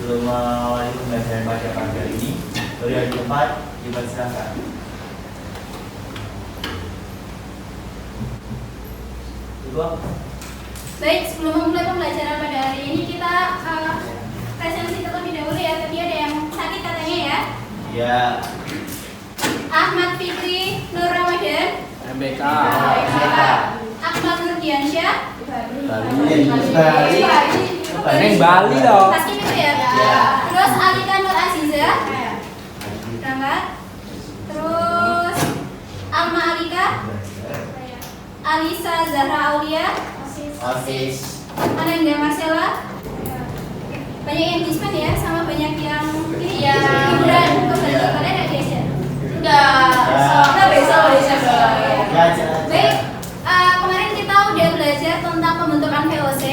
sebelum mengawali pembelajaran pada pagi hari ini, dari hari keempat dipersilakan. Baik, sebelum memulai pembelajaran pada hari ini kita presensi terlebih dahulu ya. Tadi ada yang sakit katanya ya. Ya. Ahmad Fikri Nur Ramadan, MBK. Ahmad Nurdiansyah, Bali dong. Pasti itu ya. Terus Alika Nur Aziza, berangkat. Terus Alma Alika, Alisa Zahra Aulia, Osis. Ananda Marcella. Banyak yang dispen ya, sama banyak yang ini ya. Hiburan kebanyakan kalian ada geser. Udah besok Desember. Baik, kemarin kita udah belajar tentang pembentukan VOC.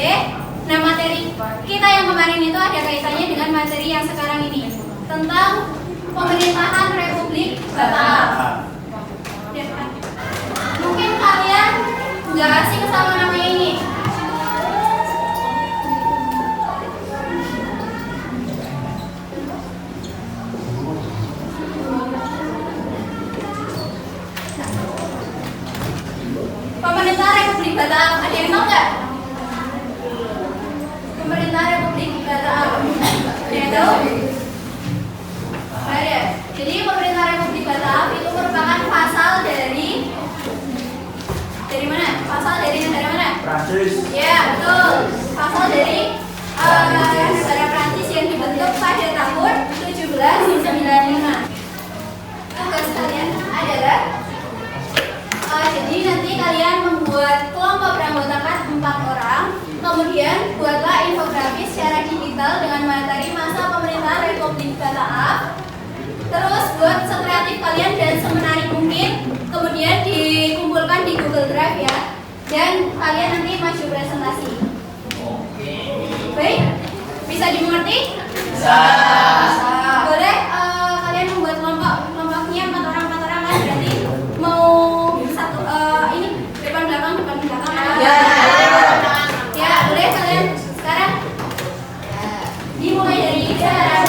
Nah, materi kita yang kemarin itu ada kaitannya dengan materi yang sekarang ini tentang pemerintahan Republik Batak. Mungkin kalian nggak asing sama namanya ini. Pemerintah Republik Batak, ada yang tahu nggak? Pemerintah Republik Batak, ada yang tahu? Ada. Jadi pemerintah Republik Batak itu merupakan pasal dari mana? Pasal dari negara mana? Prancis. Ya, betul. Pasal dari negara Prancis yang dibentuk pada tahun 1795. Tugas kalian adalah jadi nanti kalian membuat kelompok beranggotakan 4 orang, kemudian buatlah infografis secara digital dengan materi masa pemerintahan Republik Batak. Terus buat sekreatif kalian dan semenarik mungkin, kemudian dikumpulkan di Google Drive ya, dan kalian nanti maju presentasi. Baik, bisa dimengerti? Bisa. Boleh kalian membuat kelompoknya 4 orang kan, berarti mau satu ini depan belakang Ya. ya boleh kalian sekarang dimulai dari sekarang.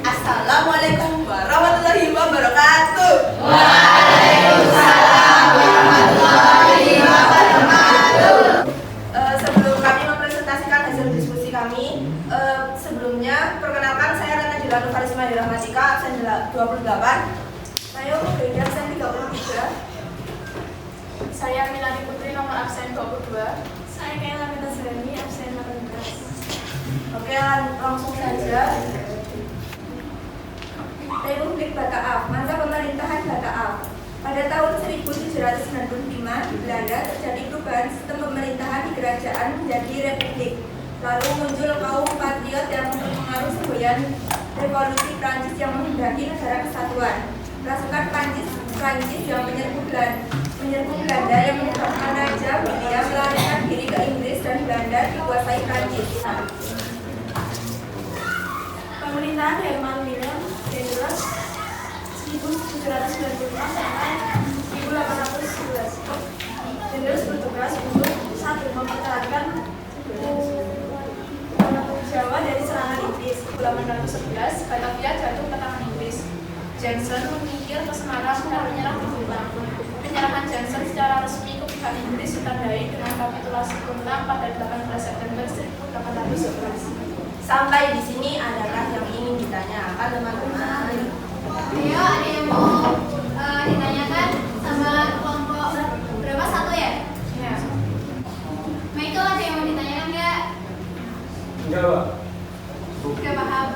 Assalamualaikum warahmatullahi wabarakatuh. Waalaikumsalam warahmatullahi wabarakatuh. Sebelum kami mempresentasikan hasil diskusi kami, sebelumnya perkenalkan saya Rana Dila Nufarisma Rahmatika, absen 28. Saya Mubrida, absen 33. Saya Milani Putri, nomor absen 22. Saya Kayla Metasrani, absen 18. Oke, langsung saja. Republik Batak, masa pemerintahan Batak. Pada tahun 1795 1795 di Belanda terjadi perubahan sistem pemerintahan di kerajaan menjadi republik. Lalu muncul kaum patriot yang terpengaruh semboyan revolusi Prancis yang menghendaki negara kesatuan. Pasukan Prancis yang menyerbu Belanda yang menyebabkan Raja William melarikan diri ke Inggris dan Belanda dikuasai Prancis. Pemerintahan Herman William Dendels 1795 sampai 1811. Dendels bertugas untuk 1. Mempertahankan Jawa dari serangan Inggris. 1811 Batavia jatuh ke tangan Inggris. Johnson menyingkir ke Semarang dan menyerang di Kuntang. Penyerahan Johnson secara resmi ke pihak Inggris ditandai dengan kapitulasi Kuntang pada 18 September 1811. Sampai di sini adakah yang ingin ditanyakan teman-teman? Ayo, ada yang mau ditanyakan sama kelompok berapa? 1 ya? Ya. Michael, ada yang mau ditanyakan nggak? Enggak, Pak. Udah paham?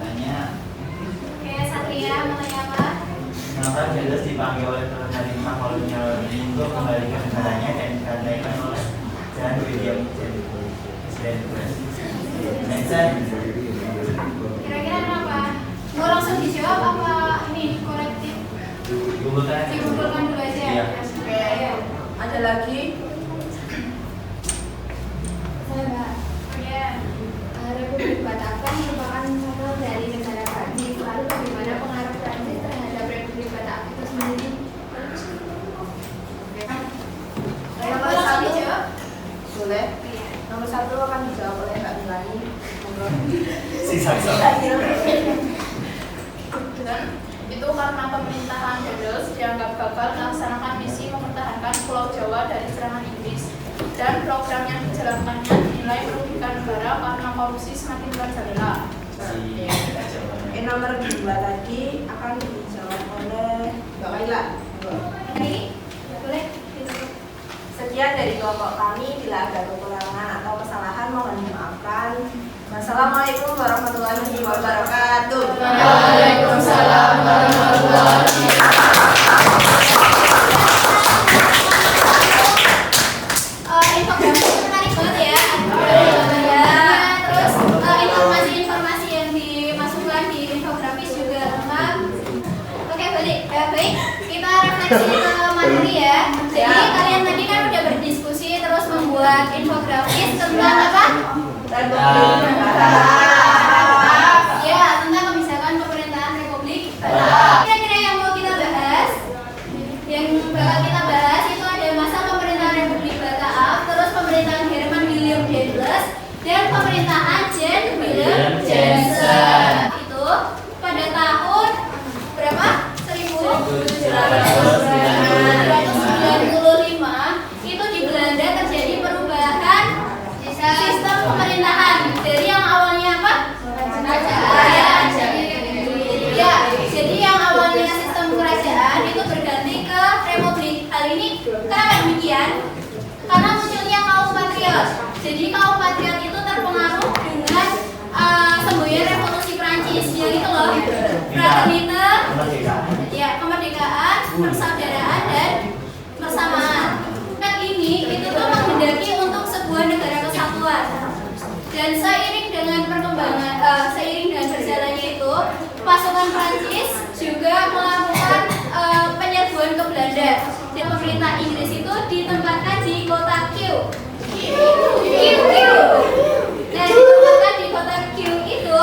Tanya, Oke, Satria mau tanya apa? kenapa Dendels dipanggil oleh penerima kolonial untuk kembali ke negaranya dan dikandaikan oleh John William Johnson? Kira-kira kenapa? Mau langsung dijawab apa ini korektif? Dikumpulkan dulu aja. Iya. Oke, ayo. Ada lagi? Saya Mbak. Oke. Republik Bataklan merupakan model dari negara Prancis. Lalu bagaimana pengaruh Prancis terhadap Republik Batak itu sendiri? Nomor Langsung 1 dijawab? boleh. Iya. Nomor 1 akan dijawab oleh Mbak Milani. Itu karena pemerintahan Dendels dianggap gagal melaksanakan misi mempertahankan Pulau Jawa dari serangan Inggris, dan program yang dijalankannya dinilai merugikan negara karena korupsi semakin merajalela. Nomor 2 tadi akan dijawab oleh Mbak Kaila. Ini boleh ditutup. Sekian dari kelompok kami. Bila ada kekurangan atau kesalahan mohon dimaafkan. Wassalamualaikum warahmatullahi wabarakatuh. Waalaikumsalam warahmatullahi Infografi itu menarik banget ya. Terus informasi-informasi yang dimasukkan di infografis juga lengkap. Oke, baik. Kita refleksi ke materi ya. Jadi kalian tadi kan udah berdiskusi terus membuat infografis tentang apa? Ya, tentang kebijakan pemerintahan Republik Batak. Kira-kira yang mau kita bahas, yang bakal kita bahas itu ada masa pemerintahan Republik Batak, terus pemerintahan Herman William Dendels, dan pemerintahan John William Johnson. Itu pada tahun berapa? 1795 itu di Belanda terjadi perubahan sistem pemerintahan dari yang awalnya apa? Kerajaan. Ya, jadi yang awalnya sistem kerajaan itu berganti ke republik. Hal ini kenapa demikian? Karena munculnya kaum patriot. Jadi kaum patriot itu terpengaruh dengan semboyan revolusi Prancis, yang itu loh, fraternite, ya, kemerdekaan, persaudaraan dan persamaan. Nah ini itu tuh menghendaki untuk sebuah negara kesatuan. Dan seiring dengan berjalannya itu, pasukan Prancis juga melakukan penyerbuan ke Belanda. Dan pemerintah Inggris itu ditempatkan di kota Kew. Nah, ditempatkan di kota Kew itu,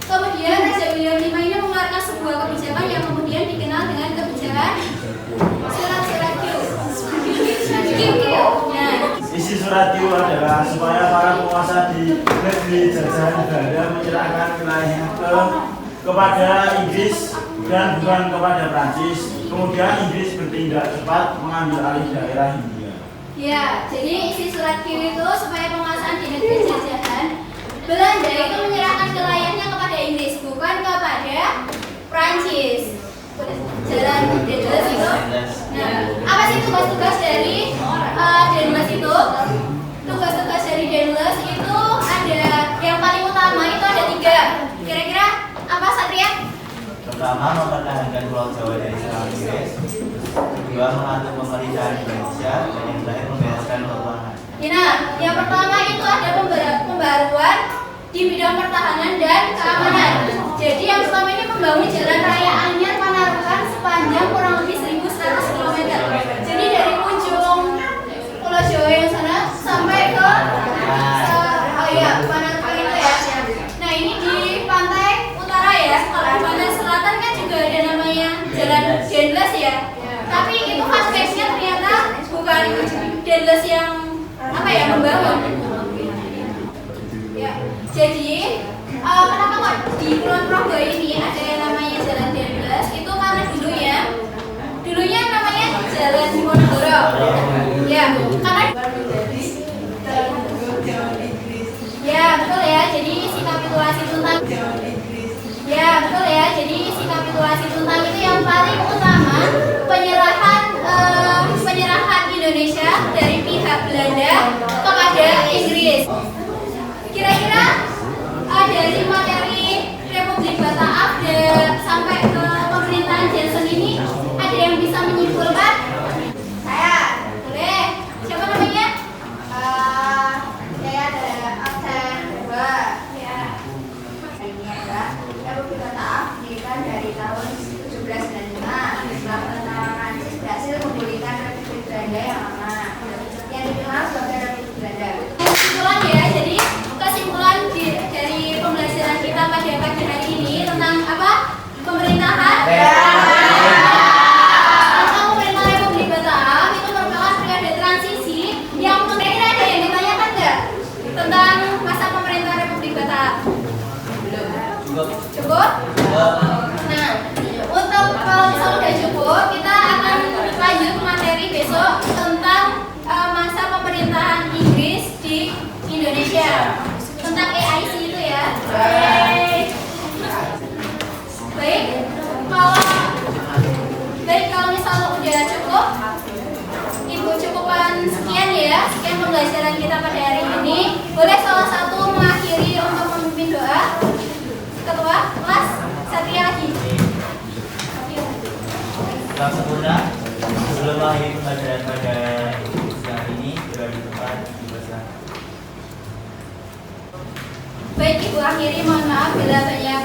kemudian Raja William V ini mengeluarkan sebuah kebijakan yang kemudian dikenal dengan kebijakan surat-surat Kew. Nah, Isi surat itu adalah supaya para penguasa di negeri jajahan Belanda menyerahkan wilayahnya kepada Inggris dan bukan kepada Prancis. Kemudian Inggris bertindak cepat mengambil alih daerah Hindia. ya, jadi isi surat Q itu supaya penguasaan di negeri jajahan Belanda itu menyerahkan wilayahnya kepada Inggris, bukan kepada Prancis. Jalan Dendels itu. Nah, apa sih tugas-tugas dari Dendels itu? Tugas-tugas dari Dendels itu ada yang paling utama itu ada 3. Kira-kira apa, Satria? pertama, mempertahankan Pulau Jawa dari serangan Inggris. Kedua, mengatur pemerintahan Indonesia. Dan yang terakhir, membereskan keuangan. Nah, yang pertama itu ada pembaruan di bidang pertahanan dan keamanan. Jadi yang pertama ini membangun jalan raya Anyar Panarukan sepanjang kurang lebih 1.100 km. Jadi dari ujung Pulau Jawa yang sana sampai ke Panarukan itu ya. Nah ini di pantai utara ya. Kalau di pantai selatan kan juga ada namanya Jalan Dendles ya. Tapi itu aspeknya ternyata bukan Dendles yang membangun. Ya, jadi kenapa kok di Kulon Progo ini ada yang namanya Jalan Dendles? Itu karena dulunya namanya Jalan Diponegoro. Ya, karena ya betul ya. Jadi isi kapitulasi tentang itu yang paling utama penyerahan Indonesia dari pihak Belanda kepada Inggris. Kira-kira dari materi Republik Batak sampai ke pemerintahan Johnson ini ada yang bisa menyimpulkan? Saya, boleh. Siapa namanya? Saya ada absen 2. Ya. Ini adalah Republik Batak didirikan dari tahun 1795 setelah tentara Prancis berhasil memulihkan Republik Belanda yang lama yang dikenal sebagai Republik Belanda. Kesimpulan ya, jadi kesimpulan dari pembelajaran kita pada pagi hari ini tentang apa? Pemerintahan. Tentang pemerintahan Republik Batak itu merupakan periode transisi yang kira-kira ada yang ditanyakan nggak tentang masa pemerintahan Republik Batak? Cukup? Nah, untuk kalau misalnya udah cukup, kita akan lanjut materi besok tentang masa pemerintahan Inggris di Indonesia, tentang AIC itu ya. Baik, kalau misalnya udah cukup, Ibu cukupan sekian ya, sekian pembelajaran kita pada hari ini. Boleh salah satu mengakhiri untuk memimpin doa. Ketua kelas Satria lagi. Salam sempurna. Sebelum akhir pembelajaran pada siang ini, berada di tempat dipersilakan. Baik, Ibu akhiri, mohon maaf bila banyak